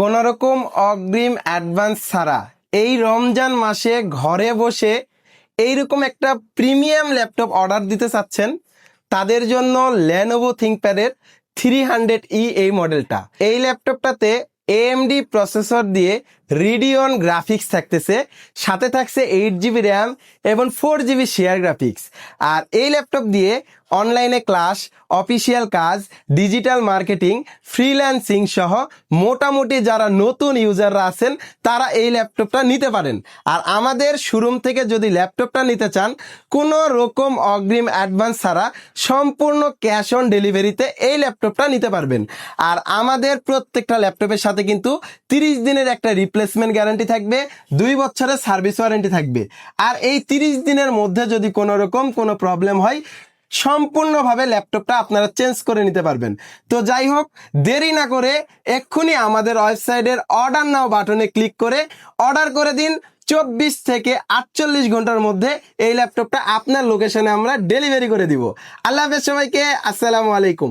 কোনো রকম অগ্রিম অ্যাডভান্স ছাড়া এই রমজান মাসে ঘরে বসে এইরকম একটা প্রিমিয়াম ল্যাপটপ অর্ডার দিতে চাচ্ছেন, তাদের জন্য লেনোভো থিংকপ্যাডের 300E এই মডেলটা। এই ল্যাপটপটাতে AMD প্রসেসর দিয়ে রিডিয়ন গ্রাফিক্স থাকতেছে, সাথে থাকছে 8GB র্যাম এবং 4GB শেয়ার গ্রাফিক্স। আর এই ল্যাপটপ দিয়ে অনলাইনে ক্লাস, অফিসিয়াল কাজ, ডিজিটাল মার্কেটিং, ফ্রিল্যান্সিং সহ মোটামুটি যারা নতুন ইউজাররা আছেন তারা এই ল্যাপটপটা নিতে পারেন। আর আমাদের শোরুম থেকে যদি ল্যাপটপটা নিতে চান, কোনো রকম অগ্রিম অ্যাডভান্স ছাড়া সম্পূর্ণ ক্যাশ অন ডেলিভারিতে এই ল্যাপটপটা নিতে পারবেন। আর আমাদের প্রত্যেকটা ল্যাপটপের সাথে কিন্তু 30 দিনের একটা রিপ্লেসমেন্ট গ্যারান্টি থাকবে, 2 বছরের সার্ভিস ওয়ারেন্টি থাকবে। আর এই 30 দিনের মধ্যে যদি কোনো রকম কোনো প্রবলেম হয়, সম্পূর্ণভাবে ল্যাপটপটা আপনারা চেঞ্জ করে নিতে পারবেন। তো যাই হোক, দেরি না করে এক্ষুনি আমাদের ওয়েবসাইটের অর্ডার নাও বাটনে ক্লিক করে অর্ডার করে দিন। 24 থেকে 48 ঘন্টার মধ্যে এই ল্যাপটপটা আপনার লোকেশনে আমরা ডেলিভারি করে দিব। আল্লাহ হাফেজ সবাইকে, আসসালামু আলাইকুম।